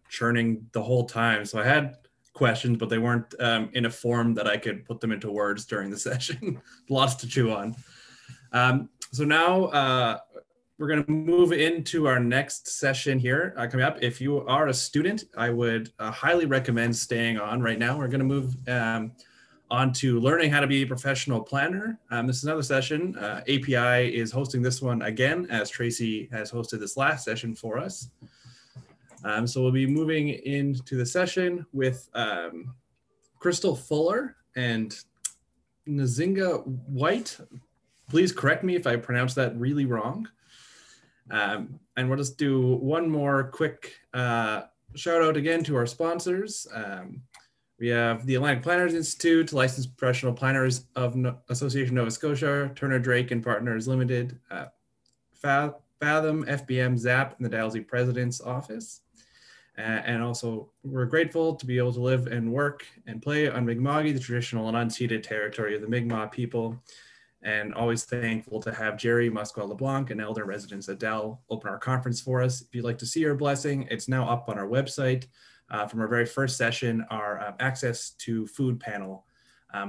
churning the whole time. So I had questions, but they weren't in a form that I could put them into words during the session. Lots to chew on. So now we're going to move into our next session here coming up. If you are a student, I would highly recommend staying on right now. We're going to move on to learning how to be a professional planner. This is another session. API is hosting this one again, as Tracy has hosted this last session for us. So we'll be moving into the session with Crystal Fuller and Nzinga White. Please correct me if I pronounce that really wrong. And we'll just do one more quick shout out again to our sponsors. We have the Atlantic Planners Institute, Licensed Professional Planners of Association Nova Scotia, Turner Drake and Partners Limited, Fathom, FBM, ZAP, and the Dalhousie President's Office. And also, we're grateful to be able to live and work and play on Mi'kma'ki, the traditional and unceded territory of the Mi'kmaq people. And always thankful to have Jerry Musquat LeBlanc and elder residents at Dal open our conference for us. If you'd like to see our blessing, it's now up on our website. From our very first session, our access to food panel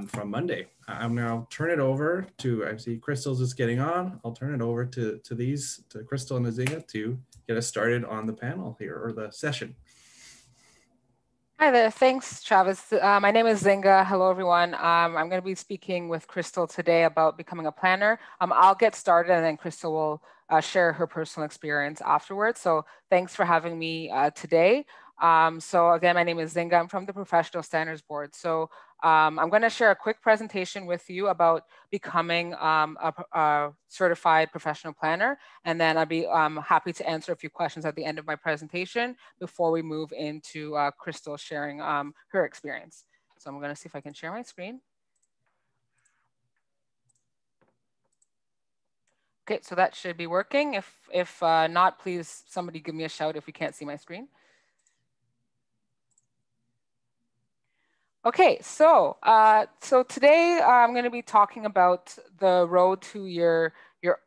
from Monday. I'm now turn it over to, I see Crystal's just getting on. I'll turn it over to Crystal and Nzinga to get us started on the panel here, or the session. Hi there, thanks Travis. My name is Zinga. Hello everyone. I'm going to be speaking with Crystal today about becoming a planner. I'll get started and then Crystal will share her personal experience afterwards. So thanks for having me today. So again, my name is Zinga. I'm from the Professional Standards Board. So I'm going to share a quick presentation with you about becoming a certified professional planner. And then I'll be happy to answer a few questions at the end of my presentation before we move into Crystal sharing her experience. So I'm going to see if I can share my screen. Okay, so that should be working. If not, please somebody give me a shout if you can't see my screen. Okay, so today I'm going to be talking about the road to your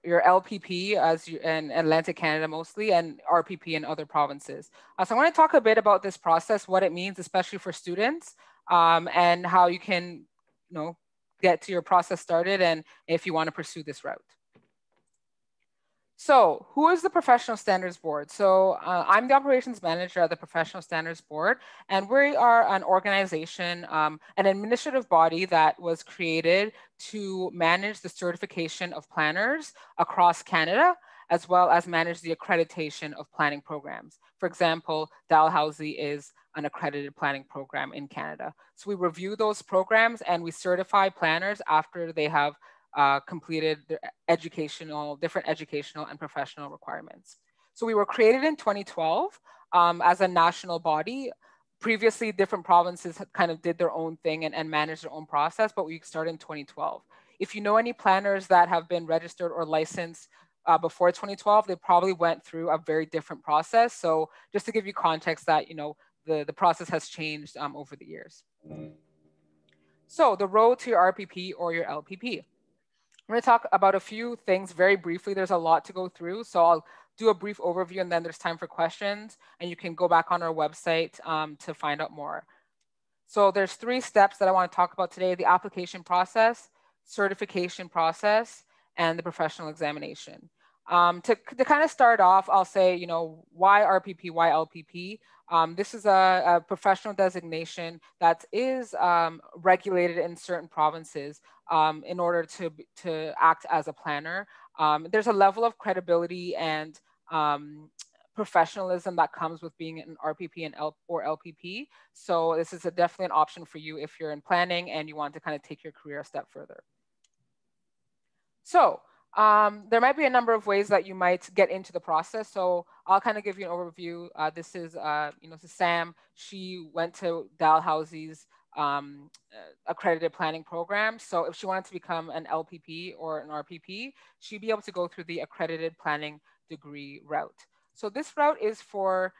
LPP in Atlantic Canada mostly, and RPP in other provinces. So I'm going to talk a bit about this process, what it means, especially for students, and how you can, get to your process started, and if you want to pursue this route. So who is the Professional Standards Board? So I'm the operations manager at the Professional Standards Board, and we are an organization, an administrative body that was created to manage the certification of planners across Canada, as well as manage the accreditation of planning programs. For example, Dalhousie is an accredited planning program in Canada. So we review those programs and we certify planners after they have completed their different educational and professional requirements. So we were created in 2012 as a national body. Previously, different provinces kind of did their own thing and managed their own process, but we started in 2012. If you know any planners that have been registered or licensed before 2012, they probably went through a very different process. So just to give you context that, the process has changed over the years. So the road to your RPP or your LPP. I'm going to talk about a few things very briefly. There's a lot to go through, so I'll do a brief overview and then there's time for questions, and you can go back on our website to find out more. So there's 3 steps that I want to talk about today: the application process, certification process, and the professional examination. To kind of start off, I'll say, why RPP, why LPP? This is a professional designation that is regulated in certain provinces in order to act as a planner. There's a level of credibility and professionalism that comes with being an RPP or LPP. So this is definitely an option for you if you're in planning and you want to kind of take your career a step further. So there might be a number of ways that you might get into the process. So I'll kind of give you an overview. This is, this is Sam. She went to Dalhousie's accredited planning program. So if she wanted to become an LPP or an RPP, she'd be able to go through the accredited planning degree route. So this route is for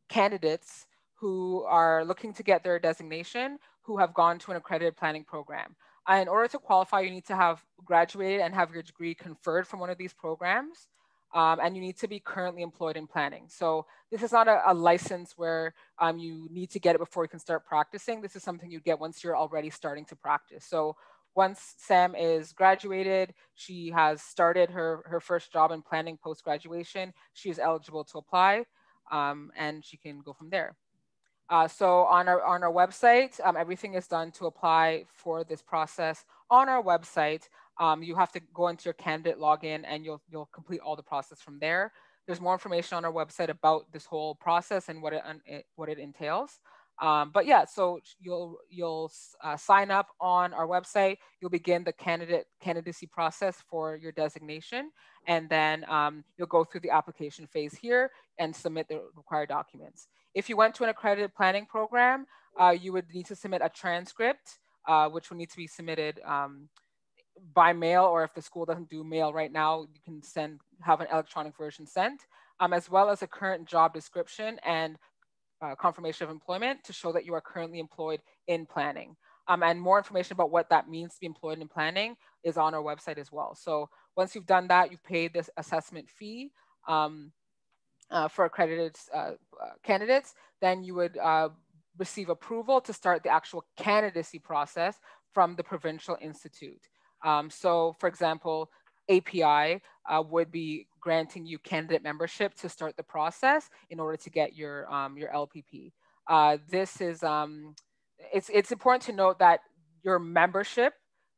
candidates who are looking to get their designation, who have gone to an accredited planning program. In order to qualify, you need to have graduated and have your degree conferred from one of these programs. and you need to be currently employed in planning. So this is not a license where you need to get it before you can start practicing. This is something you get once you're already starting to practice. So once Sam is graduated, she has started her first job in planning post-graduation, she is eligible to apply, and she can go from there. So on our website, everything is done to apply for this process. On our website, you have to go into your candidate login and you'll complete all the process from there. There's more information on our website about this whole process and what it entails. But yeah, so you'll sign up on our website. You'll begin the candidacy process for your designation, and then you'll go through the application phase here and submit the required documents. If you went to an accredited planning program, you would need to submit a transcript, which will need to be submitted by mail, or if the school doesn't do mail right now, you can have an electronic version sent, as well as a current job description and confirmation of employment to show that you are currently employed in planning. And more information about what that means to be employed in planning is on our website as well. So once you've done that, you've paid this assessment fee for accredited candidates, then you would receive approval to start the actual candidacy process from the Provincial Institute. So for example, API would be granting you candidate membership to start the process in order to get your LPP. This is, it's important to note that your membership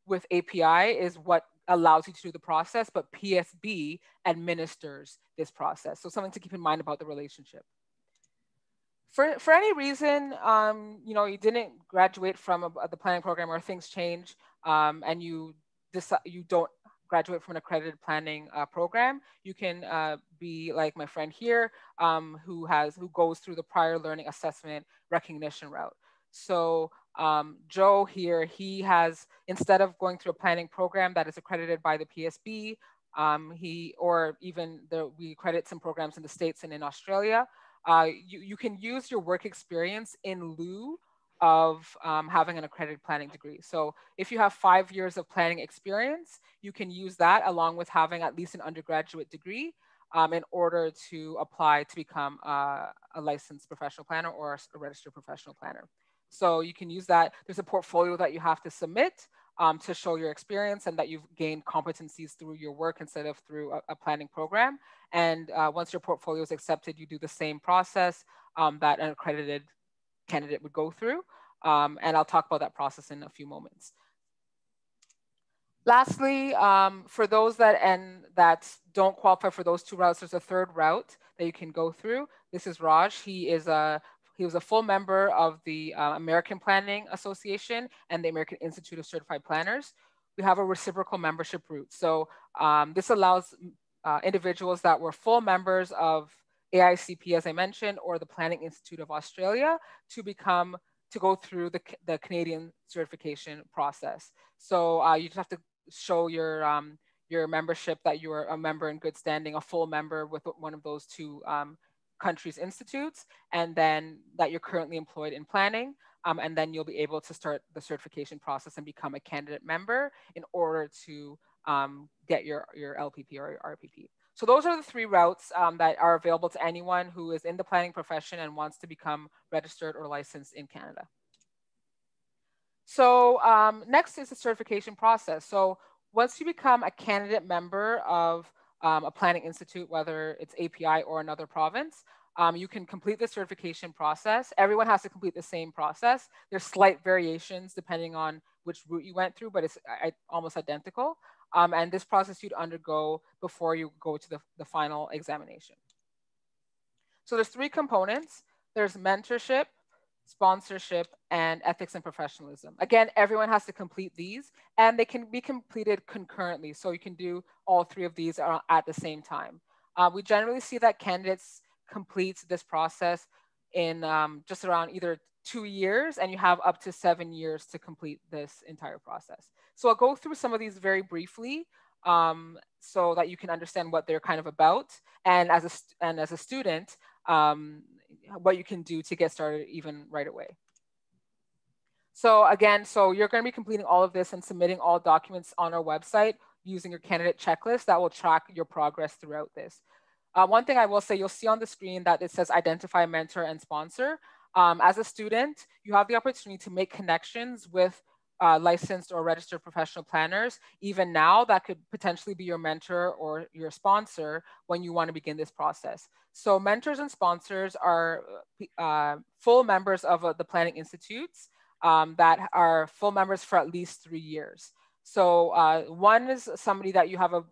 with API is what allows you to do the process, but PSB administers this process. So something to keep in mind about the relationship. For any reason, you didn't graduate from the planning program, or things change, and you don't graduate from an accredited planning program, you can be like my friend here, who goes through the prior learning assessment recognition route. So Joe here, he has, instead of going through a planning program that is accredited by the PSB, we accredit some programs in the States and in Australia. You can use your work experience in lieu of having an accredited planning degree. So if you have 5 years of planning experience, you can use that along with having at least an undergraduate degree in order to apply to become a licensed professional planner or a registered professional planner. So you can use that. There's a portfolio that you have to submit to show your experience and that you've gained competencies through your work instead of through a planning program. And once your portfolio is accepted, you do the same process that an accredited candidate would go through. And I'll talk about that process in a few moments. Lastly, for those that don't qualify for those 2 routes, there's a 3rd route that you can go through. This is Raj. He was a full member of the American Planning Association and the American Institute of Certified Planners. We have a reciprocal membership route. So this allows individuals that were full members of AICP, as I mentioned, or the Planning Institute of Australia to go through the Canadian certification process. So you just have to show your membership, that you are a member in good standing, a full member with one of those 2 countries' institutes, and then that you're currently employed in planning. And then you'll be able to start the certification process and become a candidate member in order to get your LPP or your RPP. So those are the 3 routes that are available to anyone who is in the planning profession and wants to become registered or licensed in Canada. So next is the certification process. So once you become a candidate member of a planning institute, whether it's API or another province, you can complete the certification process. Everyone has to complete the same process. There's slight variations depending on which route you went through, but it's almost identical. And this process you'd undergo before you go to the final examination. So there's 3 components. There's mentorship, sponsorship, and ethics and professionalism. Again, everyone has to complete these, and they can be completed concurrently. So you can do all 3 of these at the same time. We generally see that candidates complete this process in just around either 2 years, and you have up to 7 years to complete this entire process. So I'll go through some of these very briefly so that you can understand what they're kind of about, and as a student, what you can do to get started even right away. So again, so you're going to be completing all of this and submitting all documents on our website. using your candidate checklist that will track your progress throughout this. One thing I will say, you'll see on the screen that it says identify mentor and sponsor. As a student, you have the opportunity to make connections with licensed or registered professional planners, even now, that could potentially be your mentor or your sponsor when you want to begin this process. So mentors and sponsors are full members of the planning institutes that are full members for at least 3 years. So one is somebody that you have a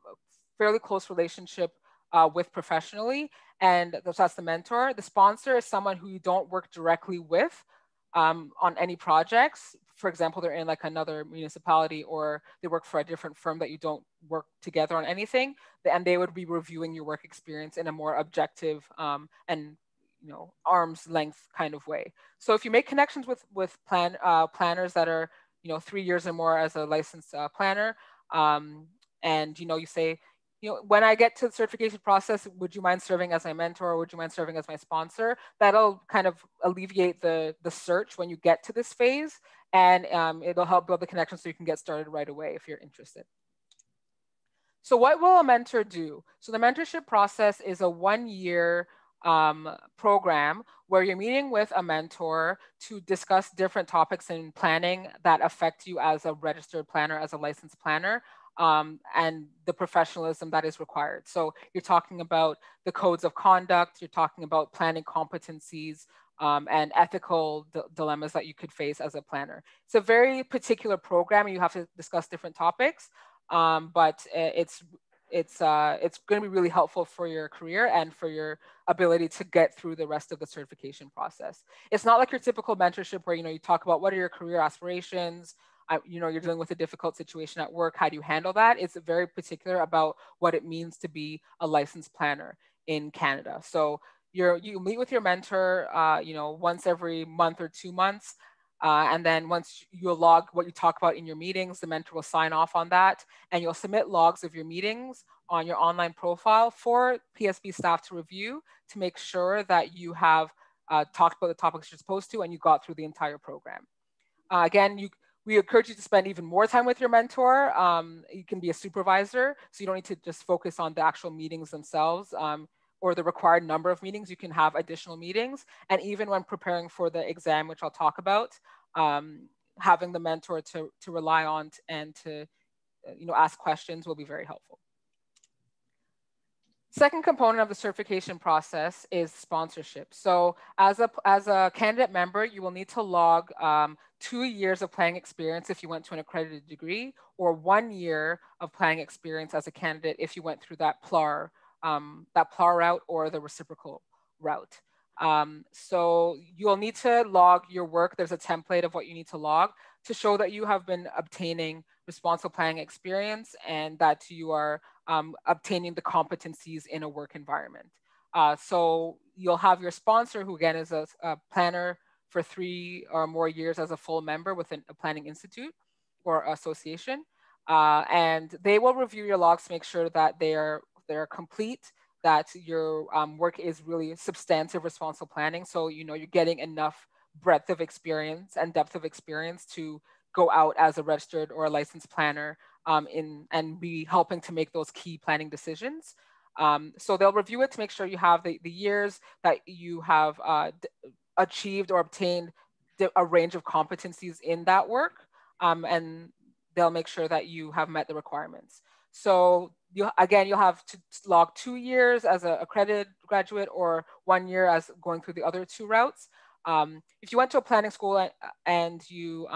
fairly close relationship with professionally, and that's the mentor. The sponsor is someone who you don't work directly with on any projects. For example, they're in like another municipality, or they work for a different firm that you don't work together on anything, and they would be reviewing your work experience in a more objective and arm's length kind of way. So if you make connections with planners that are 3 years or more as a licensed planner, and you say, when I get to the certification process, would you mind serving as my mentor, or would you mind serving as my sponsor? That'll kind of alleviate the search when you get to this phase, and it'll help build the connection so you can get started right away if you're interested. So what will a mentor do? So the mentorship process is a 1-year program where you're meeting with a mentor to discuss different topics in planning that affect you as a registered planner, as a licensed planner. And the professionalism that is required. So you're talking about the codes of conduct, you're talking about planning competencies, and ethical dilemmas that you could face as a planner. It's a very particular program, and you have to discuss different topics, but it's going to be really helpful for your career and for your ability to get through the rest of the certification process. It's not like your typical mentorship where you talk about what are your career aspirations, you're dealing with a difficult situation at work, how do you handle that? It's very particular about what it means to be a licensed planner in Canada. So you meet with your mentor, once every month or 2 months. And then once you log what you talk about in your meetings, the mentor will sign off on that, and you'll submit logs of your meetings on your online profile for PSB staff to review to make sure that you have talked about the topics you're supposed to and you got through the entire program. Again, we encourage you to spend even more time with your mentor. You can be a supervisor, so you don't need to just focus on the actual meetings themselves or the required number of meetings. You can have additional meetings. And even when preparing for the exam, which I'll talk about, having the mentor to rely on and to ask questions will be very helpful. Second component of the certification process is sponsorship. So as a candidate member, you will need to log 2 years of planning experience if you went to an accredited degree, or 1 year of planning experience as a candidate if you went through that PLAR route or the reciprocal route. So you'll need to log your work. There's a template of what you need to log to show that you have been obtaining responsible planning experience and that you are obtaining the competencies in a work environment. So you'll have your sponsor, who again is a planner for 3 or more years as a full member within a planning institute or association. And they will review your logs to make sure that they're complete, that your work is really substantive responsible planning. So you're getting enough breadth of experience and depth of experience to go out as a registered or a licensed planner and be helping to make those key planning decisions. So they'll review it to make sure you have the years that you have achieved or obtained a range of competencies in that work, and they'll make sure that you have met the requirements. So you'll have to log 2 years as an accredited graduate or 1 year as going through the other 2 routes. If you went to a planning school and you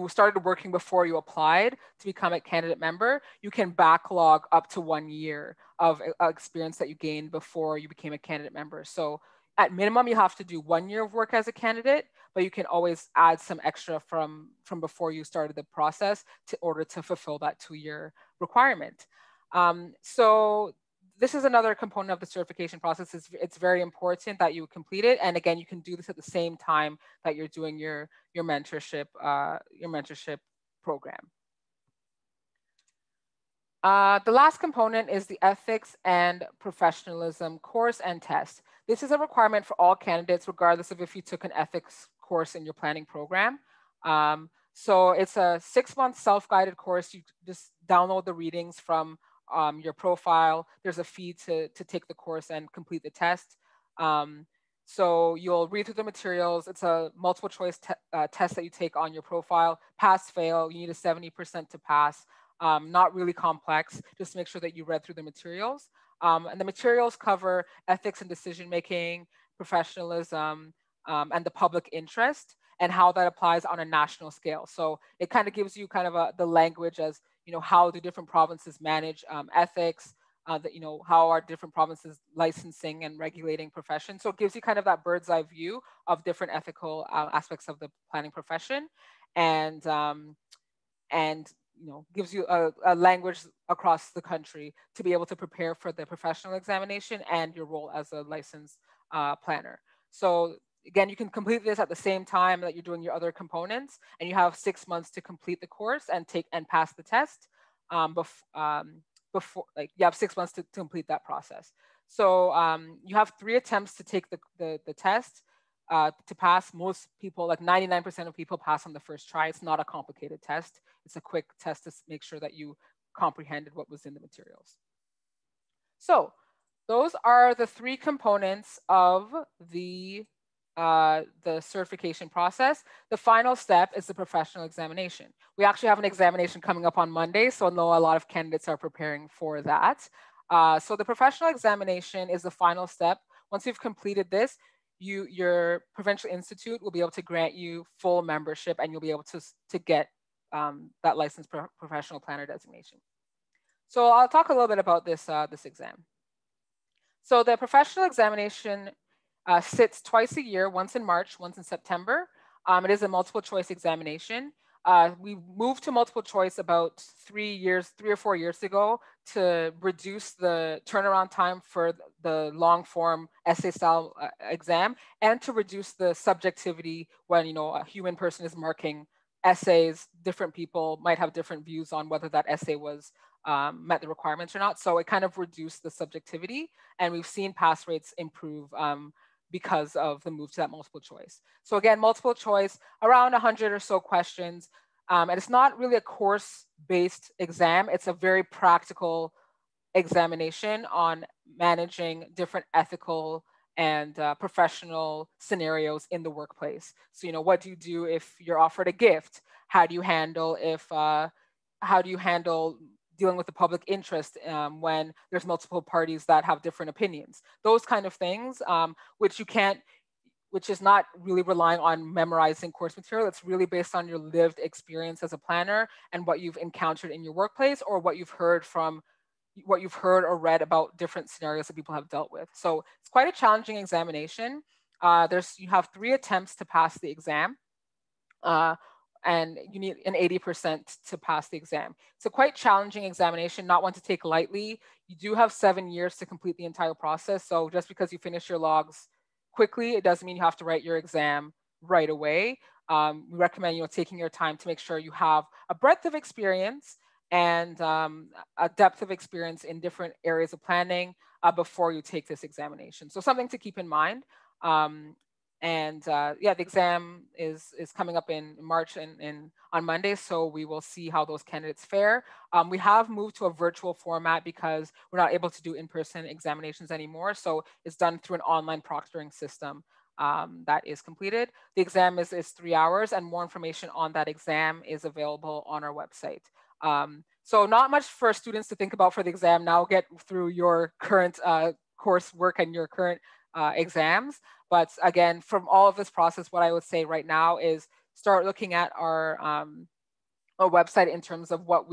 started working before you applied to become a candidate member, you can backlog up to 1 year of experience that you gained before you became a candidate member. So at minimum, you have to do 1 year of work as a candidate, but you can always add some extra from before you started the process in order to fulfill that 2-year requirement. So this is another component of the certification process. It's very important that you complete it. And again, you can do this at the same time that you're doing your mentorship program. The last component is the ethics and professionalism course and test. This is a requirement for all candidates, regardless of if you took an ethics course in your planning program. So it's a 6-month self-guided course. You just download the readings from your profile. There's a fee to take the course and complete the test. So you'll read through the materials. It's a multiple choice test that you take on your profile. Pass, fail, you need a 70% to pass. Not really complex, just make sure that you read through the materials. And the materials cover ethics and decision-making, professionalism, and the public interest, and how that applies on a national scale. So it kind of gives you kind of the language as, how do different provinces manage ethics, how are different provinces licensing and regulating profession. So it gives you kind of that bird's eye view of different ethical aspects of the planning profession, and gives you a language across the country to be able to prepare for the professional examination and your role as a licensed planner. So again, you can complete this at the same time that you're doing your other components, and you have 6 months to complete the course and pass the test. Before, like, you have 6 months to complete that process. So you have 3 attempts to take the test. To pass. Most people, like 99% of people, pass on the first try. It's not a complicated test. It's a quick test to make sure that you comprehended what was in the materials. So those are the 3 components of the certification process. The final step is the professional examination. We actually have an examination coming up on Monday, so I know a lot of candidates are preparing for that. So the professional examination is the final step. Once you've completed this, your provincial institute will be able to grant you full membership, and you'll be able to get that licensed professional planner designation. So I'll talk a little bit about this exam. So the professional examination sits twice a year, once in March, once in September. It is a multiple choice examination. We moved to multiple choice about 3 or 4 years ago to reduce the turnaround time for the long form essay style exam, and to reduce the subjectivity when a human person is marking essays. Different people might have different views on whether that essay was met the requirements or not. So it kind of reduced the subjectivity, and we've seen pass rates improve because of the move to that multiple choice. So again, multiple choice, around 100 or so questions. And it's not really a course-based exam. It's a very practical examination on managing different ethical and professional scenarios in the workplace. So, what do you do if you're offered a gift? How do you handle dealing with the public interest when there's multiple parties that have different opinions? Those kind of things, which is not really relying on memorizing course material. It's really based on your lived experience as a planner and what you've encountered in your workplace, or what you've heard or read about different scenarios that people have dealt with. So it's quite a challenging examination. You have 3 attempts to pass the exam. And you need an 80% to pass the exam. It's a quite challenging examination, not one to take lightly. You do have 7 years to complete the entire process. So just because you finish your logs quickly, it doesn't mean you have to write your exam right away. We recommend taking your time to make sure you have a breadth of experience and a depth of experience in different areas of planning before you take this examination. So something to keep in mind. The exam is coming up in March and on Monday, so we will see how those candidates fare. We have moved to a virtual format because we're not able to do in-person examinations anymore, so it's done through an online proctoring system that is completed. The exam is 3 hours, and more information on that exam is available on our website. So not much for students to think about for the exam. Now get through your current coursework and your current exams. But again, from all of this process, what I would say right now is start looking at our website in terms of what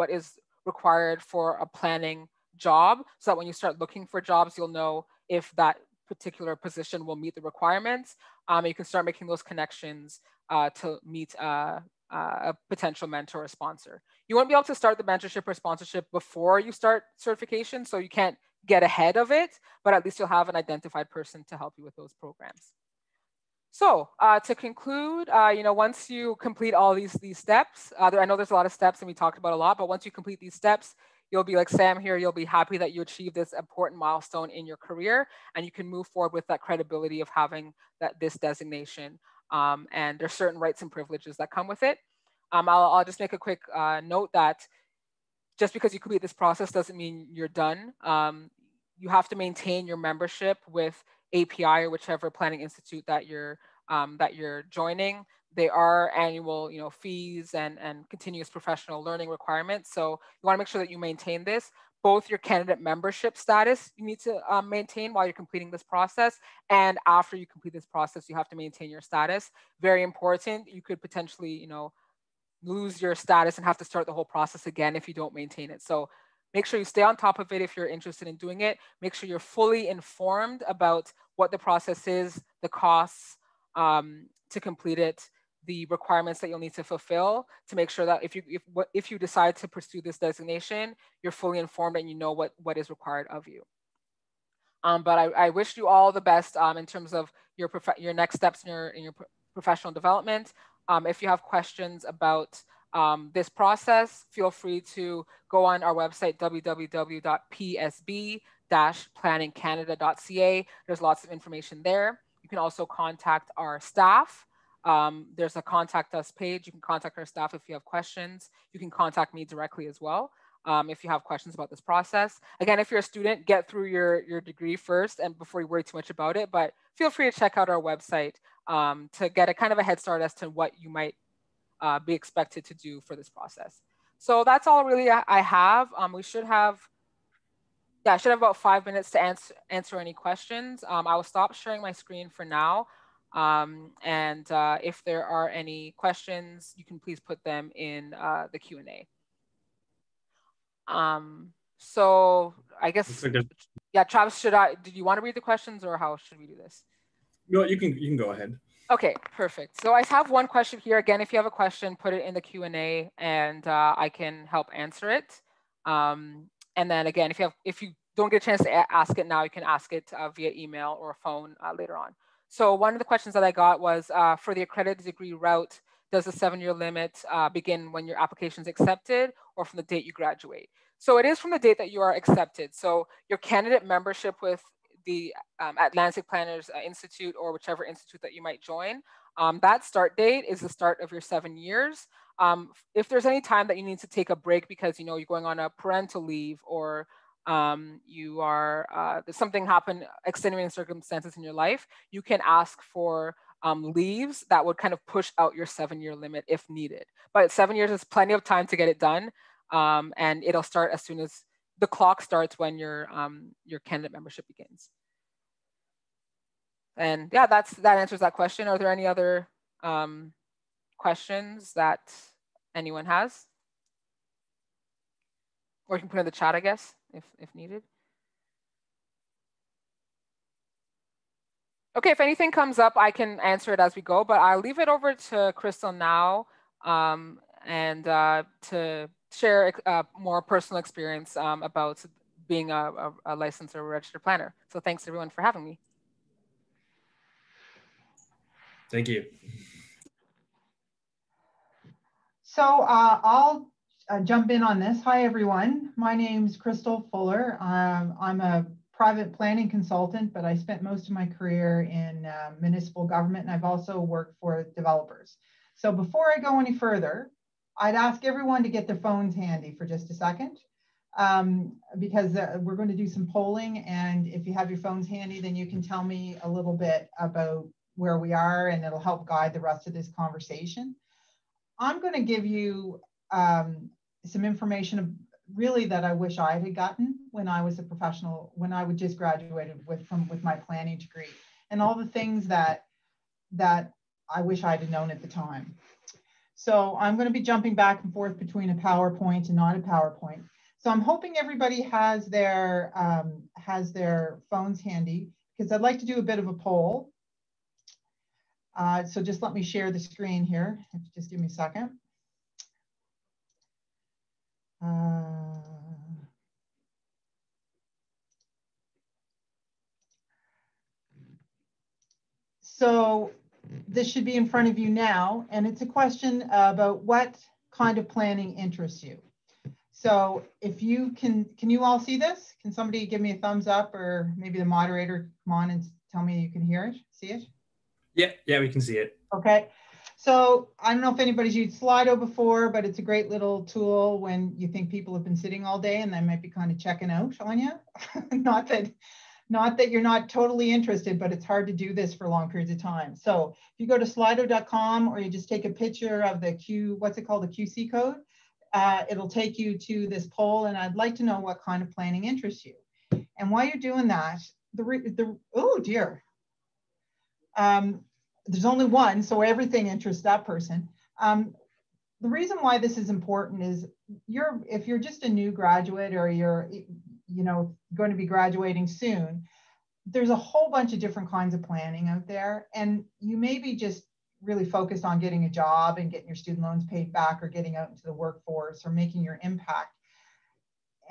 is required for a planning job, so that when you start looking for jobs, you'll know if that particular position will meet the requirements. You can start making those connections to meet a potential mentor or sponsor. You won't be able to start the mentorship or sponsorship before you start certification, so you can't get ahead of it, but at least you'll have an identified person to help you with those programs. So to conclude, once you complete all these steps, I know there's a lot of steps and we talked about a lot, but once you complete these steps, you'll be like Sam here, you'll be happy that you achieved this important milestone in your career, and you can move forward with that credibility of having this designation. And there's certain rights and privileges that come with it. I'll just make a quick note that just because you complete this process doesn't mean you're done. You have to maintain your membership with API or whichever planning institute that you're joining. They are annual, fees and continuous professional learning requirements. So you want to make sure that you maintain this. Both your candidate membership status you need to maintain while you're completing this process, and after you complete this process, you have to maintain your status. Very important. You could potentially, lose your status and have to start the whole process again if you don't maintain it. So make sure you stay on top of it if you're interested in doing it. Make sure you're fully informed about what the process is, the costs to complete it, the requirements that you'll need to fulfill to make sure that if you decide to pursue this designation, you're fully informed and you know what is required of you. But I wish you all the best in terms of your next steps in your professional development. If you have questions about this process, feel free to go on our website, www.psb-planningcanada.ca. There's lots of information there. You can also contact our staff. There's a contact us page. You can contact our staff if you have questions. You can contact me directly as well if you have questions about this process. Again, if you're a student, get through your degree first and before you worry too much about it, but feel free to check out our website to get a kind of a head start as to what you might be expected to do for this process. So that's all really I have. We should have, I should have about 5 minutes to answer any questions. I will stop sharing my screen for now. And if there are any questions, you can please put them in the Q&A. So I guess, yeah, Travis, did you want to read the questions or how should we do this? No, you can go ahead. Okay, perfect. So I have one question here. Again, if you have a question, put it in the Q&A and I can help answer it. And then again, if you don't get a chance to ask it now, you can ask it via email or phone later on. So one of the questions that I got was for the accredited degree route, does the 7-year limit begin when your application is accepted or from the date you graduate? So it is from the date that you are accepted. So your candidate membership with the Atlantic Planners Institute or whichever institute that you might join, that start date is the start of your 7 years. If there's any time that you need to take a break because you're going on a parental leave or you are there's something happened, extenuating circumstances in your life, you can ask for leaves that would kind of push out your 7-year limit if needed. But 7 years is plenty of time to get it done, and it'll start as soon as the clock starts when your candidate membership begins. And yeah, that answers that question. Are there any other questions that anyone has? Or you can put in the chat, I guess, if needed. Okay, if anything comes up, I can answer it as we go, but I'll leave it over to Crystal now and to share more personal experience about being a licensed or registered planner. So thanks everyone for having me. Thank you. So I'll jump in on this. Hi, everyone. My name's Crystal Fuller. I'm a private planning consultant, but I spent most of my career in municipal government, and I've also worked for developers. So before I go any further, I'd ask everyone to get their phones handy for just a second, because we're going to do some polling, and if you have your phones handy, then you can tell me a little bit about where we are, and it'll help guide the rest of this conversation. I'm going to give you some information really that I wish I had gotten when I was a professional, when I just graduated with my planning degree, and all the things that I wish I had known at the time. So I'm going to be jumping back and forth between a PowerPoint and not a PowerPoint. So I'm hoping everybody has their phones handy, because I'd like to do a bit of a poll. So just let me share the screen here. Just give me a second. So this should be in front of you now, and it's a question about what kind of planning interests you. So if you can you all see this? Can somebody give me a thumbs up, or maybe the moderator come on and tell me you can hear it, see it? Yeah, we can see it. Okay. So I don't know if anybody's used Slido before, but it's a great little tool when you think people have been sitting all day and they might be kind of checking out on you. Not that you're not totally interested, but it's hard to do this for long periods of time. So if you go to slido.com or you just take a picture of the what's it called, the QC code, it'll take you to this poll, and I'd like to know what kind of planning interests you. And while you're doing that, oh dear. There's only one, so everything interests that person. The reason why this is important is if you're just a new graduate or you're going to be graduating soon, there's a whole bunch of different kinds of planning out there, and you may be just really focused on getting a job and getting your student loans paid back or getting out into the workforce or making your impact.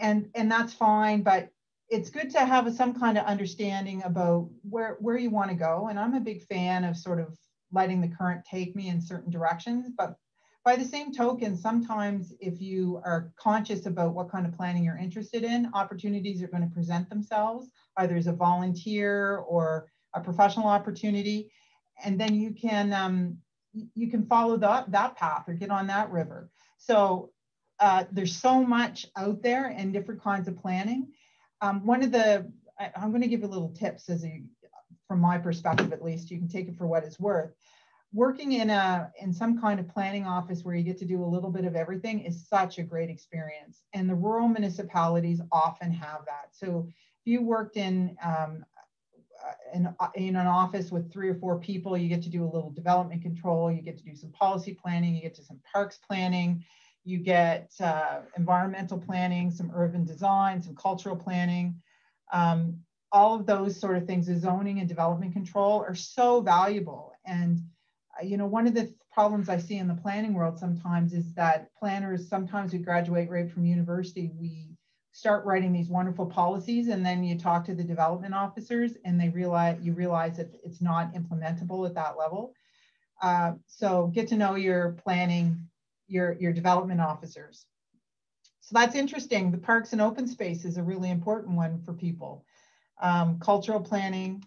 And that's fine, but it's good to have some kind of understanding about where you want to go. And I'm a big fan of sort of letting the current take me in certain directions. But by the same token, sometimes if you are conscious about what kind of planning you're interested in, opportunities are going to present themselves, either as a volunteer or a professional opportunity. And then you can follow that path or get on that river. So there's so much out there and different kinds of planning. I'm going to give you little tips from my perspective, at least. You can take it for what it's worth. Working in some kind of planning office where you get to do a little bit of everything is such a great experience. And the rural municipalities often have that. So if you worked in an office with 3 or 4 people, you get to do a little development control, you get to do some policy planning, you get to some parks planning, you get environmental planning, some urban design, some cultural planning. All of those sort of things, the zoning and development control, are so valuable. And one of the problems I see in the planning world sometimes is that planners, sometimes we graduate right from university, we start writing these wonderful policies, and then you talk to the development officers and you realize that it's not implementable at that level. So get to know your planning, your development officers. So that's interesting. The parks and open space is a really important one for people. Cultural planning.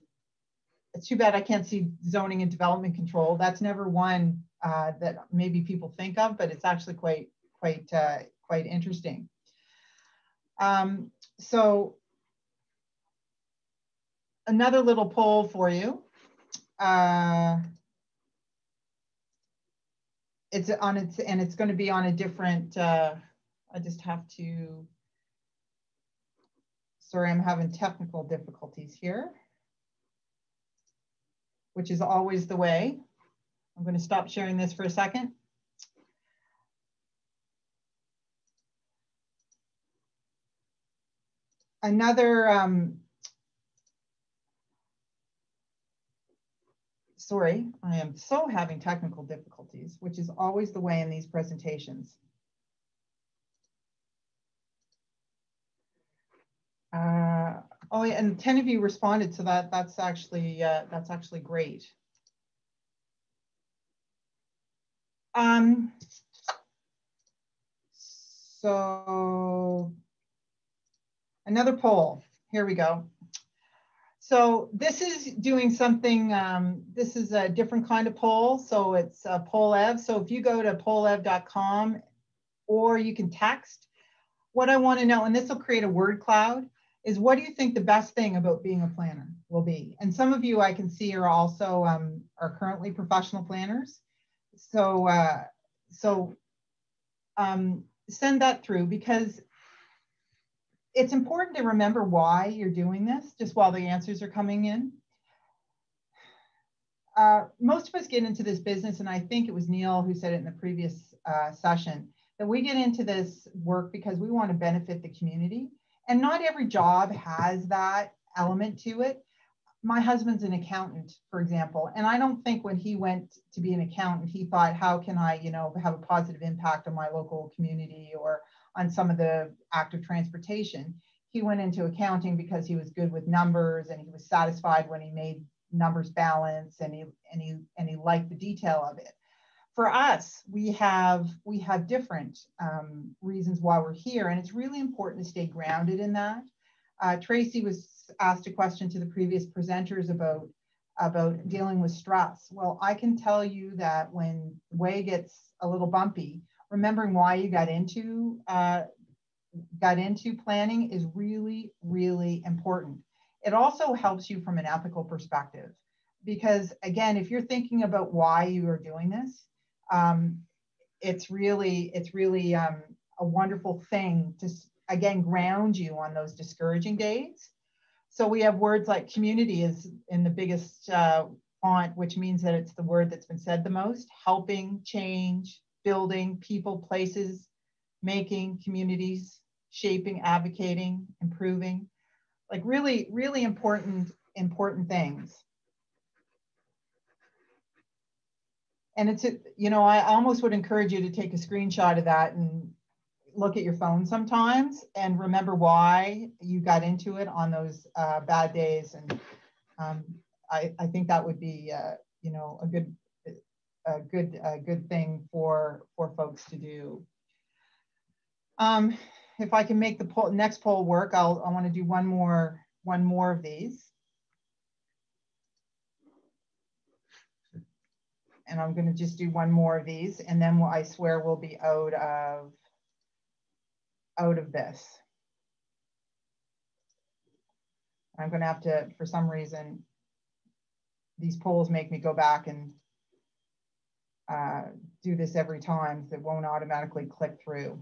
It's too bad I can't see zoning and development control. That's never one that maybe people think of, but it's actually quite interesting. So another little poll for you. It's going to be on a different, I just have to, sorry, I'm having technical difficulties here, which is always the way. I'm going to stop sharing this for a second. Another, sorry, I am so having technical difficulties, which is always the way in these presentations. Oh, yeah, and 10 of you responded, so that's actually great. So another poll. Here we go. So this is doing something, this is a different kind of poll. So it's PollEv. So if you go to pollev.com, or you can text, what I want to know, and this will create a word cloud, is what do you think the best thing about being a planner will be? And some of you I can see are also are currently professional planners. So, send that through, because it's important to remember why you're doing this, just while the answers are coming in. Most of us get into this business, and I think it was Neil who said it in the previous session, that we get into this work because we want to benefit the community. And not every job has that element to it. My husband's an accountant, for example, and I don't think when he went to be an accountant, he thought, how can I, have a positive impact on my local community or on some of the active transportation. He went into accounting because he was good with numbers, and he was satisfied when he made numbers balance, and he liked the detail of it. For us, we have different reasons why we're here, and it's really important to stay grounded in that. Tracy was asked a question to the previous presenters about about dealing with stress. Well, I can tell you that when way gets a little bumpy, remembering why you got into planning is really, really important. It also helps you from an ethical perspective, because again, if you're thinking about why you are doing this, it's really a wonderful thing to, again, ground you on those discouraging days. So we have words like community is in the biggest font, which means that it's the word that's been said the most: helping, change, building, people, places, making, communities, shaping, advocating, improving, like really, really important things. And it's, you know, I almost would encourage you to take a screenshot of that and look at your phone sometimes and remember why you got into it on those bad days. And I think that would be, you know, a good thing for folks to do. If I can make the next poll work, I want to do one more of these. And I'm going to just do one more of these, and then I swear we'll be out of this. I'm going to have to, for some reason, these polls make me go back and do this every time. That won't automatically click through.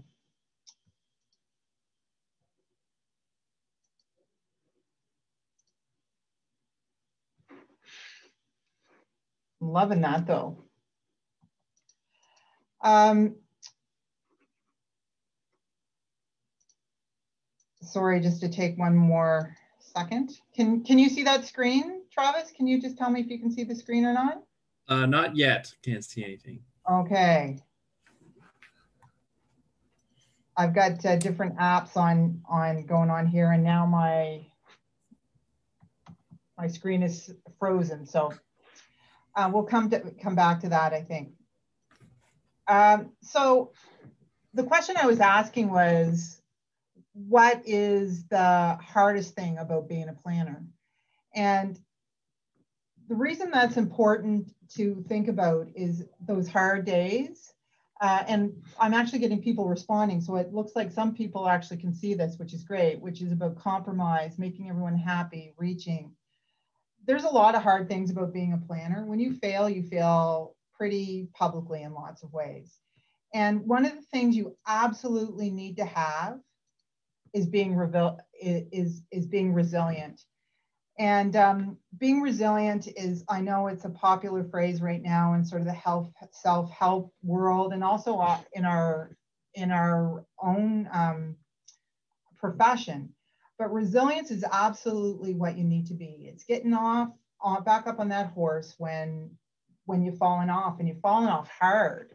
I'm loving that though. Sorry, just to take one more second. Can you see that screen, Travis? Can you just tell me if you can see the screen or not? Not yet. Can't see anything. Okay. I've got different apps on going on here, and now my screen is frozen. So we'll come back to that, I think. So the question I was asking was, what is the hardest thing about being a planner? And the reason that's important to think about is those hard days. And I'm actually getting people responding. So it looks like some people actually can see this, which is great, which is about compromise, making everyone happy, reaching. There's a lot of hard things about being a planner. When you fail pretty publicly in lots of ways. And one of the things you absolutely need to have is being resilient. And being resilient is, I know it's a popular phrase right now in sort of the self-help world, and also in our own profession. But resilience is absolutely what you need to be. It's getting back up on that horse when you've fallen off, and you've fallen off hard.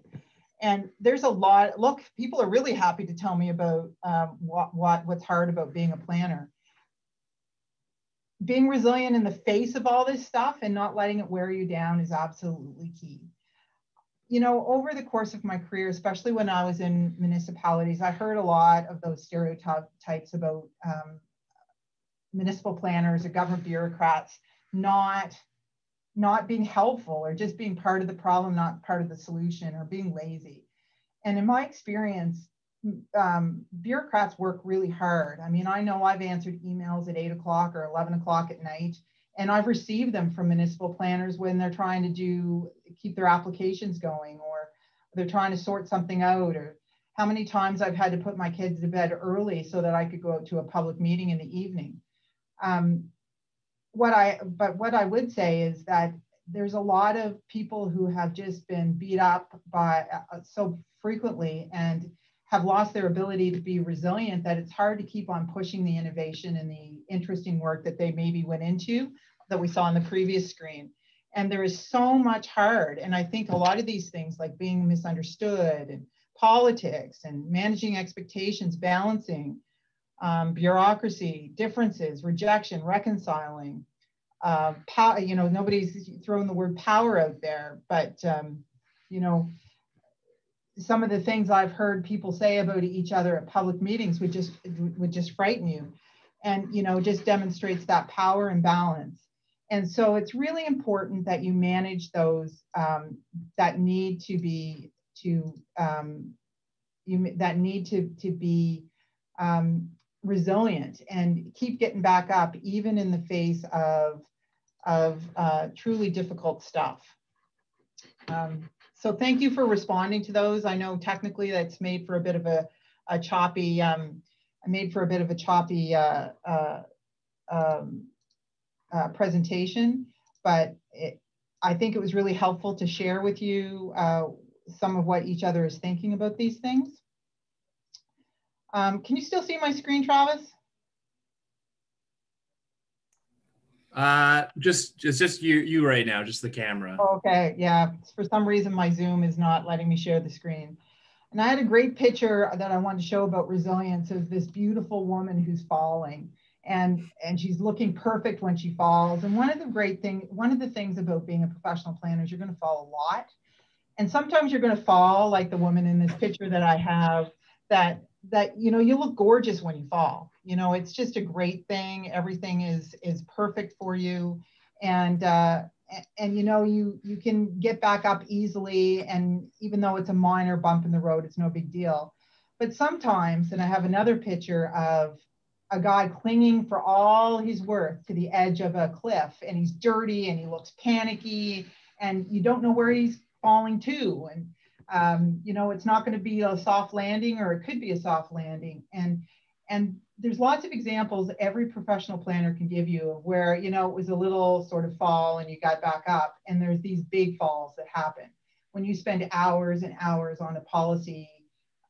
And there's a lot, look, people are really happy to tell me about what's hard about being a planner. Being resilient in the face of all this stuff and not letting it wear you down is absolutely key. You know, over the course of my career, especially when I was in municipalities, I heard a lot of those stereotypes about municipal planners or government bureaucrats not being helpful, or just being part of the problem, not part of the solution, or being lazy. And in my experience, bureaucrats work really hard. I mean, I know I've answered emails at 8 o'clock or 11 o'clock at night, and I've received them from municipal planners when they're trying to keep their applications going, or they're trying to sort something out, or how many times I've had to put my kids to bed early so that I could go out to a public meeting in the evening. What I would say is that there's a lot of people who have just been beat up by so frequently and have lost their ability to be resilient, that it's hard to keep on pushing the innovation and the interesting work that they maybe went into, that we saw on the previous screen. And there is so much hard. And I think a lot of these things, like being misunderstood, and politics, and managing expectations, balancing, bureaucracy, differences, rejection, reconciling, power, you know, nobody's throwing the word power out there, but, you know, some of the things I've heard people say about each other at public meetings would just frighten you, and, you know, just demonstrates that power and balance. And so it's really important that you manage those that need to be resilient and keep getting back up even in the face of truly difficult stuff. So thank you for responding to those. I know technically that's made for a bit of a choppy, presentation, but I think it was really helpful to share with you some of what each other is thinking about these things. Can you still see my screen, Travis? It's just you right now, just the camera. Okay, yeah. For some reason, my Zoom is not letting me share the screen. And I had a great picture that I wanted to show about resilience of this beautiful woman who's falling, and she's looking perfect when she falls. And one of the things about being a professional planner is you're going to fall a lot, and sometimes you're going to fall like the woman in this picture that I have. That you know, you look gorgeous when you fall. You know, it's just a great thing. Everything is perfect for you, and you know, you can get back up easily, and even though it's a minor bump in the road, it's no big deal. But sometimes, and I have another picture of a guy clinging for all he's worth to the edge of a cliff, and he's dirty and he looks panicky, and you don't know where he's falling to. And you know, it's not going to be a soft landing, or it could be a soft landing. And there's lots of examples every professional planner can give you of where, you know, it was a little sort of fall and you got back up, and there's these big falls that happen when you spend hours and hours on a policy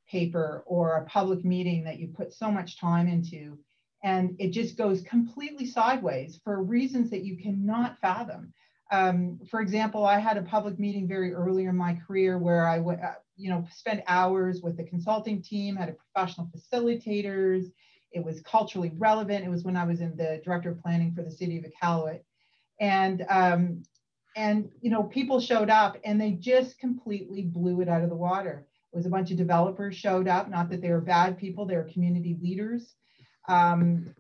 paper or a public meeting that you put so much time into, and it just goes completely sideways for reasons that you cannot fathom. For example, I had a public meeting very early in my career where I you know, spent hours with the consulting team, had a professional facilitators. It was culturally relevant. It was when I was in the director of planning for the city of Iqaluit. And you know, people showed up and they just completely blew it out of the water. It was a bunch of developers showed up, not that they were bad people, they were community leaders. And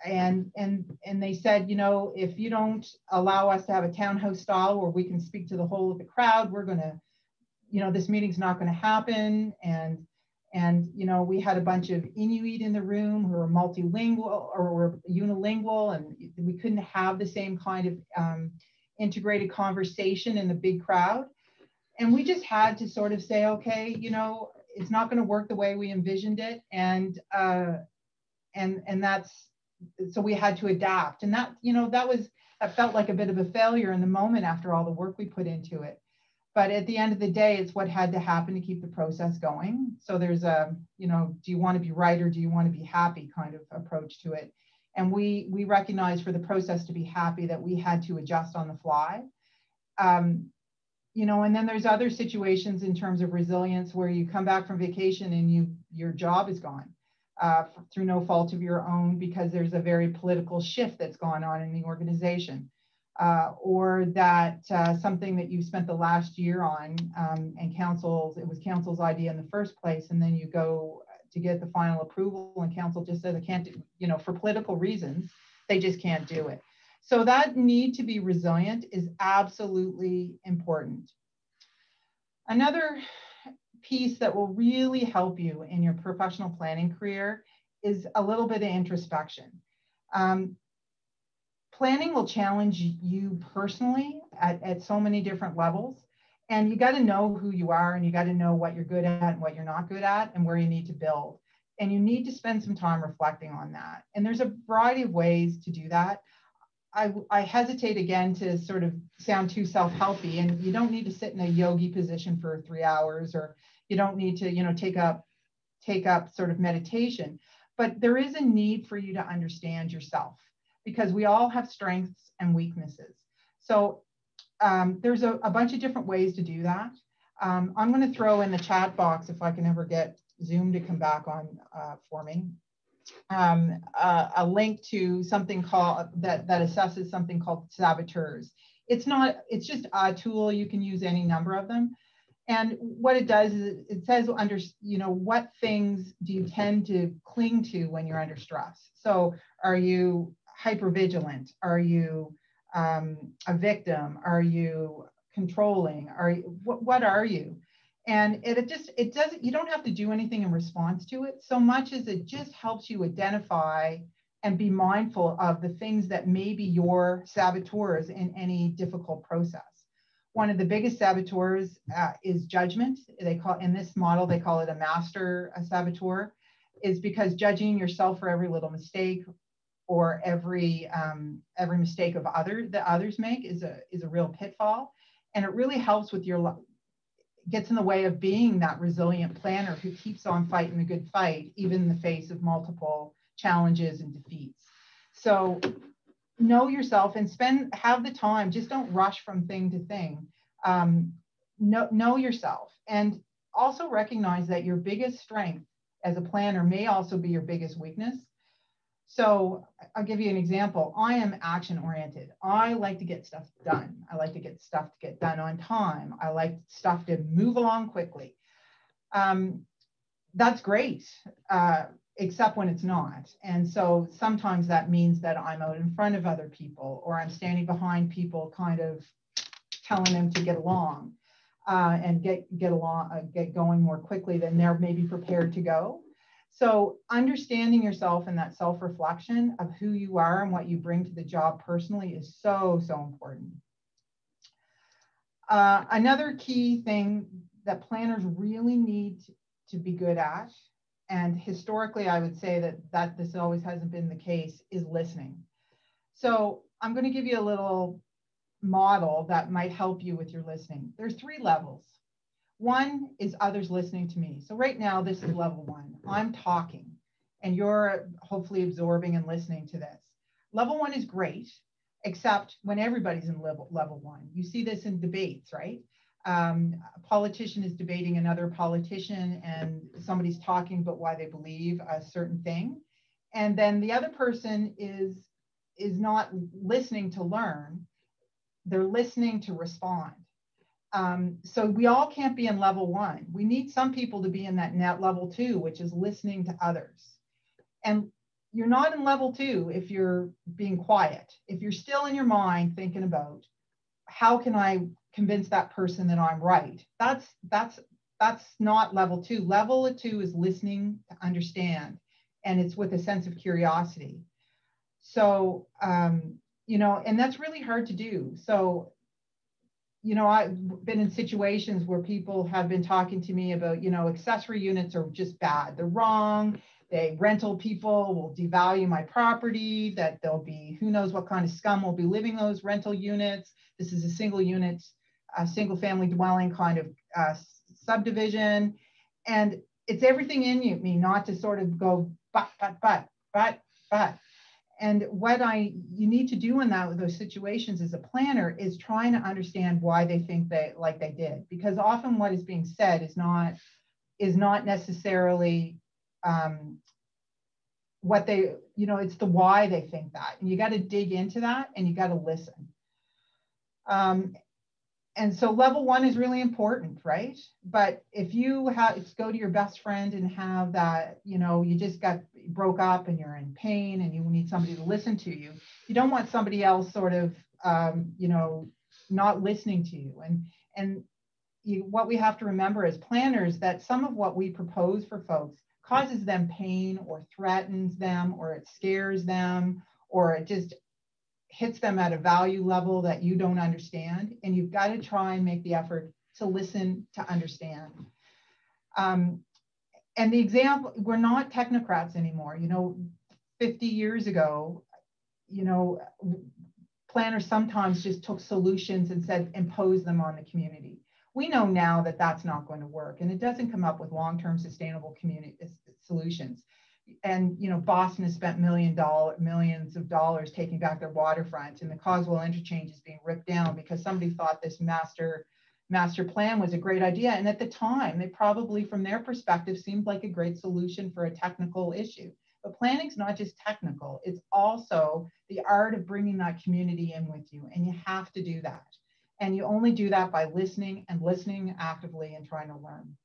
they said, you know, if you don't allow us to have a townhouse style where we can speak to the whole of the crowd, we're going to, you know, this meeting's not going to happen. And, you know, we had a bunch of Inuit in the room who were multilingual or were unilingual, and we couldn't have the same kind of integrated conversation in the big crowd. And we just had to sort of say, okay, you know, it's not going to work the way we envisioned it. And that's, so we had to adapt. And that, you know, that felt like a bit of a failure in the moment after all the work we put into it. But at the end of the day, it's what had to happen to keep the process going. So there's a, you know, do you want to be right or do you want to be happy kind of approach to it. And we recognized for the process to be happy that we had to adjust on the fly. You know, and then there's other situations in terms of resilience where you come back from vacation and your job is gone. Through no fault of your own, because there's a very political shift that's gone on in the organization, or that something that you spent the last year on, and it was council's idea in the first place, and then you go to get the final approval and council just says, I can't do, you know, for political reasons, they just can't do it. So that need to be resilient is absolutely important. Another piece that will really help you in your professional planning career is a little bit of introspection. Planning will challenge you personally at so many different levels, and you got to know who you are, and you got to know what you're good at and what you're not good at and where you need to build. And you need to spend some time reflecting on that. And there's a variety of ways to do that. I hesitate again to sort of sound too self-helpy, and you don't need to sit in a yogi position for 3 hours, or you don't need to, you know, take up sort of meditation, but there is a need for you to understand yourself, because we all have strengths and weaknesses. So there's a bunch of different ways to do that. I'm going to throw in the chat box, if I can ever get Zoom to come back on for me, a link to something called that assesses something called Saboteurs. It's just a tool. You can use any number of them. And what it does is it says under, you know, what things do you tend to cling to when you're under stress? So are you hypervigilant? Are you a victim? Are you controlling? Are you, what are you? And it doesn't, you don't have to do anything in response to it so much as it just helps you identify and be mindful of the things that may be your saboteurs in any difficult process. One of the biggest saboteurs is judgment. They call, in this model, they call it a master saboteur, is because judging yourself for every little mistake or every mistake of that others make is a real pitfall. And it really helps with your, gets in the way of being that resilient planner who keeps on fighting the good fight, even in the face of multiple challenges and defeats. So know yourself and have the time, just don't rush from thing to thing. Know yourself, and also recognize that your biggest strength as a planner may also be your biggest weakness. So I'll give you an example. I am action oriented. I like to get stuff done. I like to get stuff to get done on time. I like stuff to move along quickly. That's great, except when it's not. And so sometimes that means that I'm out in front of other people, or I'm standing behind people kind of telling them to get along and get going more quickly than they're maybe prepared to go. So understanding yourself and that self-reflection of who you are and what you bring to the job personally is so, so important. Another key thing that planners really need to be good at, and historically I would say that this always hasn't been the case, is listening. So I'm going to give you a little model that might help you with your listening. There's 3 levels. One is others listening to me. So right now, this is level 1. I'm talking, and you're hopefully absorbing and listening to this. Level 1 is great, except when everybody's in level 1. You see this in debates, right? A politician is debating another politician, and somebody's talking about why they believe a certain thing. And then the other person is not listening to learn. They're listening to respond. So we all can't be in level 1. We need some people to be in that net level 2, which is listening to others. And you're not in level 2 if you're being quiet. If you're still in your mind thinking about, how can I convince that person that I'm right? That's not level 2. Level 2 is listening to understand, and it's with a sense of curiosity. So, and that's really hard to do. So, I've been in situations where people have been talking to me about, accessory units are just bad. They're wrong. Rental people will devalue my property, that there'll be, who knows what kind of scum will be living in those rental units. This is a single unit, a single family dwelling kind of subdivision. And it's everything in me not to sort of go, but. And what you need to do in those situations as a planner is trying to understand why they think they did, because often what is being said is not necessarily what they, it's the why they think that, and you got to dig into that and you got to listen. And so level 1 is really important, right? But if you go to your best friend and have that, you just broke up and you're in pain and you need somebody to listen to you, you don't want somebody else sort of, not listening to you. And what we have to remember as planners, that some of what we propose for folks causes them pain or threatens them, or it scares them, or it just hits them at a value level that you don't understand. And you've got to try and make the effort to listen, to understand. And the example, we're not technocrats anymore. 50 years ago, planners sometimes just took solutions and said, impose them on the community. We know now that that's not going to work, and it doesn't come up with long-term sustainable community solutions. And Boston has spent millions of dollars taking back their waterfront, and the Causewell Interchange is being ripped down because somebody thought this master plan was a great idea. And at the time, it probably, from their perspective, seemed like a great solution for a technical issue. But planning's not just technical; it's also the art of bringing that community in with you, and you have to do that. And you only do that by listening actively and trying to learn.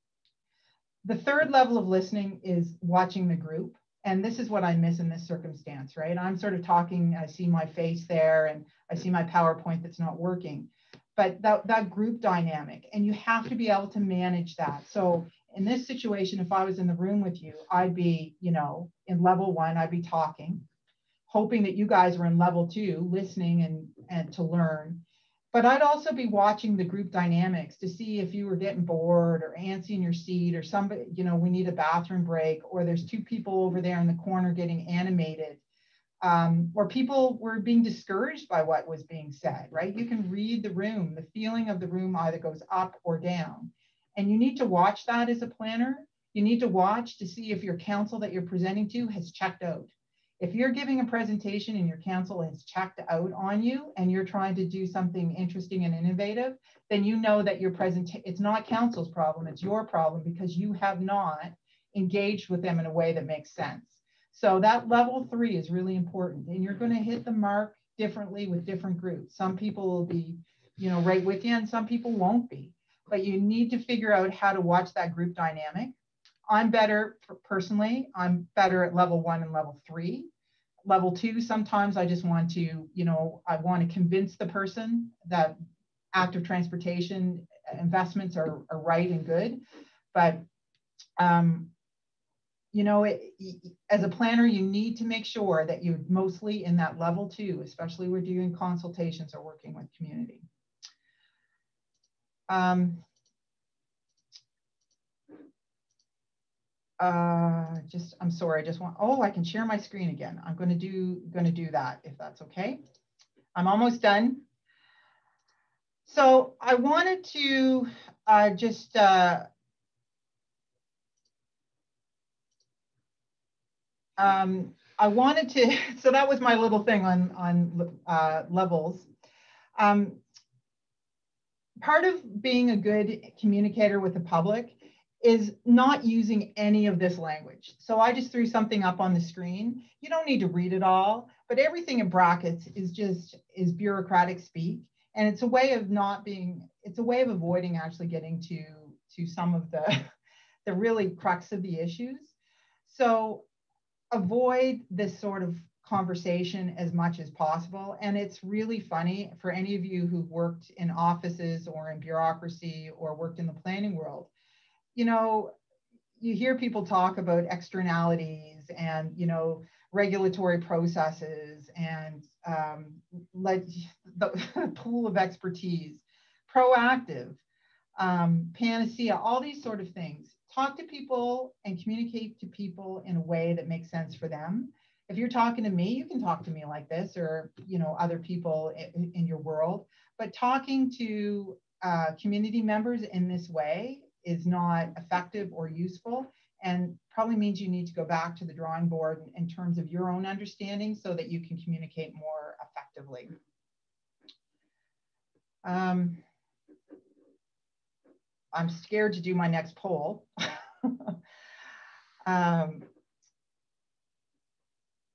The third level of listening is watching the group. And this is what I miss in this circumstance, right? I'm sort of talking, I see my face there and I see my PowerPoint that's not working, but that group dynamic, and you have to be able to manage that. So in this situation, if I was in the room with you, I'd be, you know, in level 1, I'd be talking, hoping that you guys were in level 2, listening and to learn. But I'd also be watching the group dynamics to see if you were getting bored or antsy in your seat, or somebody, you know, we need a bathroom break, or there's 2 people over there in the corner getting animated, or people were being discouraged by what was being said, right? You can read the room. The feeling of the room either goes up or down. And you need to watch that as a planner. You need to watch to see if your council that you're presenting to has checked out. If you're giving a presentation and your council has checked out on you and you're trying to do something interesting and innovative, then you know that your it's not council's problem, it's your problem, because you have not engaged with them in a way that makes sense. So that level 3 is really important, and you're going to hit the mark differently with different groups. Some people will be, you know, right with you, and some people won't be, but you need to figure out how to watch that group dynamic. I'm better, personally, I'm better at level 1 and level 3. Level 2, sometimes I just want to, you know, I want to convince the person that active transportation investments are right and good. But, you know, as a planner, you need to make sure that you're mostly in that level 2, especially when you're doing consultations or working with community. I'm sorry, I just want, oh, I can share my screen again. I'm going to do that, if that's okay. I'm almost done. So I wanted to so that was my little thing on levels. Part of being a good communicator with the public is not using any of this language. So I just threw something up on the screen. You don't need to read it all, but everything in brackets is bureaucratic speak. And it's a way of avoiding actually getting to some of the really crux of the issues. So avoid this sort of conversation as much as possible. And it's really funny for any of you who've worked in offices or in bureaucracy or worked in the planning world. You know, you hear people talk about externalities and, you know, regulatory processes and like the pool of expertise, proactive, panacea, all these sort of things. Talk to people and communicate to people in a way that makes sense for them. If you're talking to me, you can talk to me like this, or, you know, other people in your world, but talking to community members in this way is not effective or useful, and probably means you need to go back to the drawing board in terms of your own understanding so that you can communicate more effectively. I'm scared to do my next poll.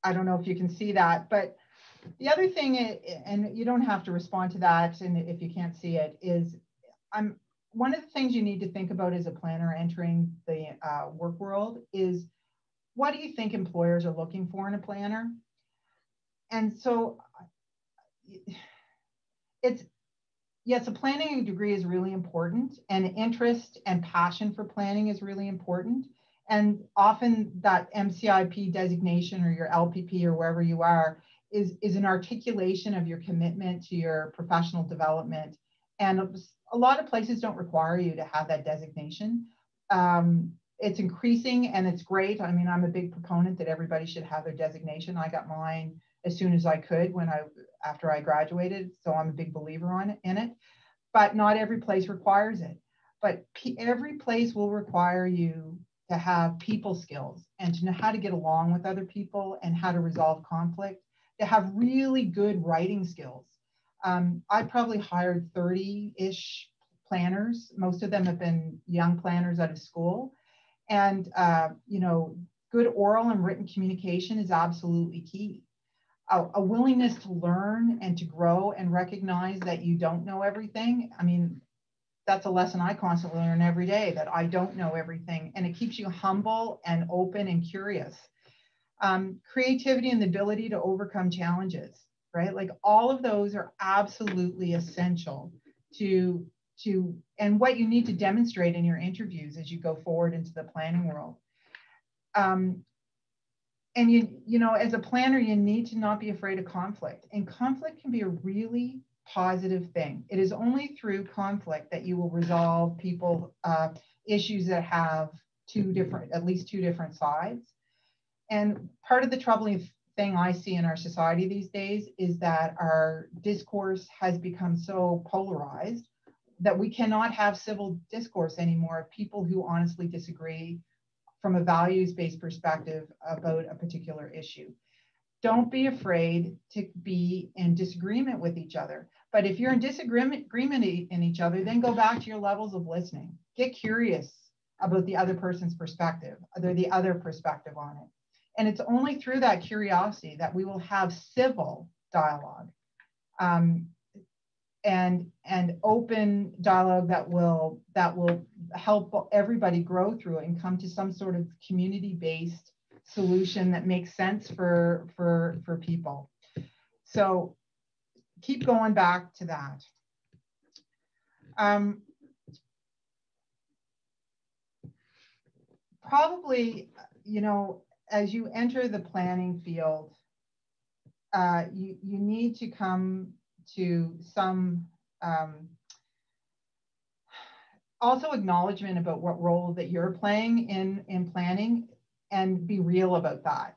I don't know if you can see that, but the other thing, and you don't have to respond to that, and if you can't see it, is one of the things you need to think about as a planner entering the work world is, what do you think employers are looking for in a planner? And so yes, a planning degree is really important, and interest and passion for planning is really important. And often that MCIP designation or your LPP or wherever you are is an articulation of your commitment to your professional development. And a lot of places don't require you to have that designation. It's increasing and it's great. I mean, I'm a big proponent that everybody should have their designation. I got mine as soon as I could after I graduated. So I'm a big believer in it, but not every place requires it. But every place will require you to have people skills and to know how to get along with other people and how to resolve conflict, to have really good writing skills. I probably hired 30-ish planners. Most of them have been young planners out of school. And, you know, good oral and written communication is absolutely key. A willingness to learn and to grow and recognize that you don't know everything. I mean, that's a lesson I constantly learn every day, that I don't know everything. And it keeps you humble and open and curious. Creativity and the ability to overcome challenges, right? Like all of those are absolutely essential to and what you need to demonstrate in your interviews as you go forward into the planning world. And you know, as a planner, you need to not be afraid of conflict. And conflict can be a really positive thing. It is only through conflict that you will resolve issues that have at least two different sides. And part of the troubling thing I see in our society these days is that our discourse has become so polarized that we cannot have civil discourse anymore of people who honestly disagree from a values-based perspective about a particular issue. Don't be afraid to be in disagreement with each other. But if you're in disagreement in each other, then go back to your levels of listening. Get curious about the other person's perspective, or the other perspective on it. And it's only through that curiosity that we will have civil dialogue. And open dialogue that will help everybody grow through it and come to some sort of community-based solution that makes sense for people. So keep going back to that. Probably, you know, as you enter the planning field, you need to come to some also acknowledgement about what role that you're playing in planning, and be real about that.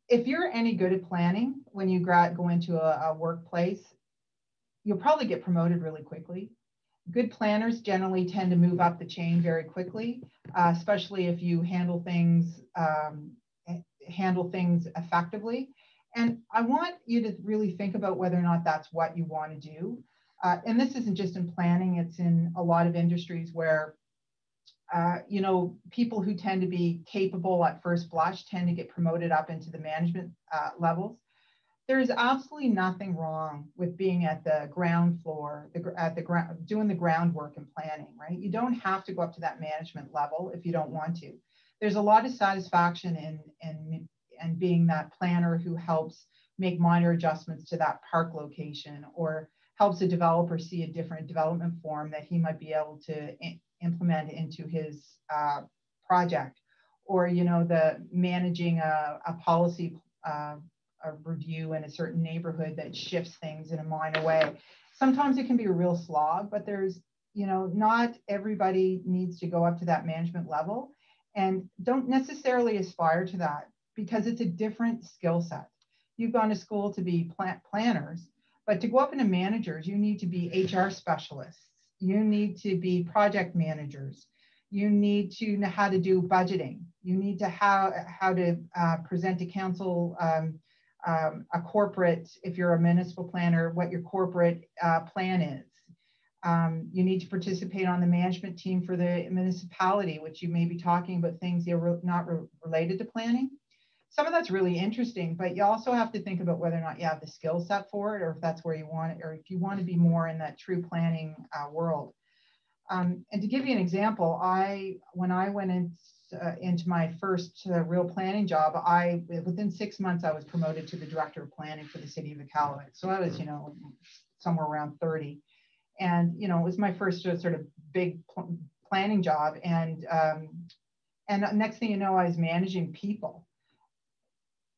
If you're any good at planning when you go into a workplace, you'll probably get promoted really quickly. Good planners generally tend to move up the chain very quickly, especially if you handle things effectively. And I want you to really think about whether or not that's what you want to do. And this isn't just in planning, it's in a lot of industries where, you know, people who tend to be capable at first blush tend to get promoted up into the management levels. There is absolutely nothing wrong with being at the ground floor, doing the groundwork and planning, right? You don't have to go up to that management level if you don't want to. There's a lot of satisfaction in being that planner who helps make minor adjustments to that park location, or helps a developer see a different development form that he might be able to implement into his project, or, you know, the managing a policy a review in a certain neighborhood that shifts things in a minor way. Sometimes it can be a real slog, but there's, you know, not everybody needs to go up to that management level, and don't necessarily aspire to that, because it's a different skill set. You've gone to school to be planners, but to go up into managers, you need to be HR specialists. You need to be project managers. You need to know how to do budgeting. You need to how to present to council a corporate, if you're a municipal planner, what your corporate plan is. You need to participate on the management team for the municipality, which you may be talking about things that are not related to planning. Some of that's really interesting, but you also have to think about whether or not you have the skill set for it, or if that's where you want it, or if you want to be more in that true planning world. And to give you an example, when I went into my first real planning job, within 6 months, I was promoted to the director of planning for the city of Iqaluit. So I was, you know, somewhere around 30. And, you know, it was my first sort of big planning job. And next thing you know, I was managing people.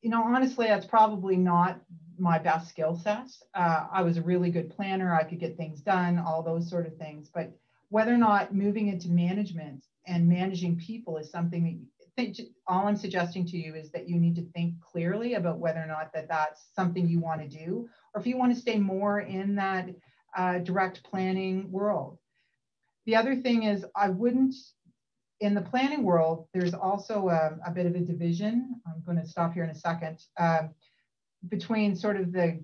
You know, honestly, that's probably not my best skill set. I was a really good planner. I could get things done, all those sort of things. But whether or not moving into management and managing people is something that all I'm suggesting to you is that you need to think clearly about whether or not that's something you want to do, or if you want to stay more in that direct planning world. The other thing is, in the planning world, there's also a bit of a division. I'm going to stop here in a second, between sort of the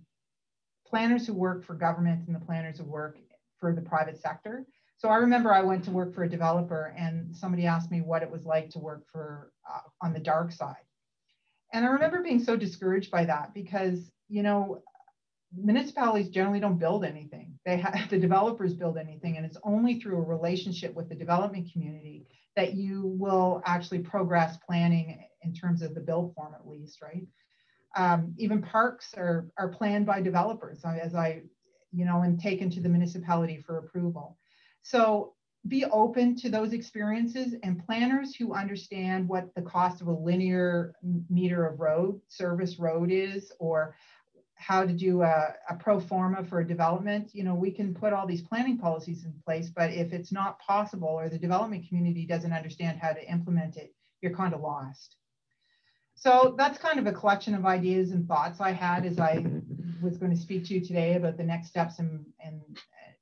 planners who work for government and the planners who work for the private sector. So I remember I went to work for a developer, and somebody asked me what it was like to work for on the dark side. And I remember being so discouraged by that, because, you know, municipalities generally don't build anything. They have the developers build anything, and it's only through a relationship with the development community that you will actually progress planning in terms of the build form, at least, right? Even parks are planned by developers, as and taken to the municipality for approval. So be open to those experiences, and planners who understand what the cost of a linear meter of road, service road is, or how to do a pro forma for a development. We can put all these planning policies in place, but if it's not possible or the development community doesn't understand how to implement it, you're kind of lost. So that's kind of a collection of ideas and thoughts I had as I was going to speak to you today about the next steps and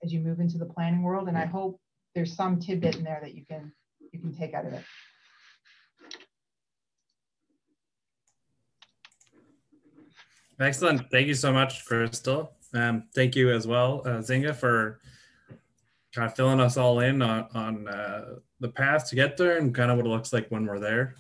as you move into the planning world. And I hope there's some tidbit in there that you can take out of it. Excellent. Thank you so much, Crystal. Thank you as well, Zinga, for kind of filling us all in on the path to get there and kind of what it looks like when we're there.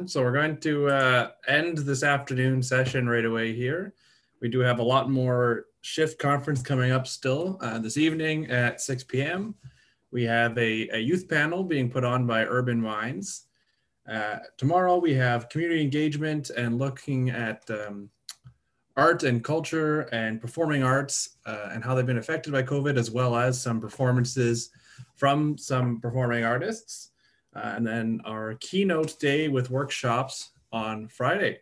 So we're going to end this afternoon session right away here. We do have a lot more shift conference coming up still this evening at 6 p.m. We have a youth panel being put on by Urban Minds. Tomorrow we have community engagement and looking at art and culture and performing arts and how they've been affected by COVID, as well as some performances from some performing artists. And then our keynote day with workshops on Friday.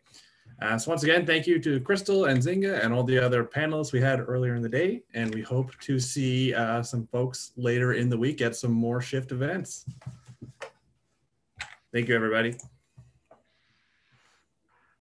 So once again, thank you to Crystal and Zinga and all the other panelists we had earlier in the day. And we hope to see some folks later in the week at some more shift events. Thank you, everybody.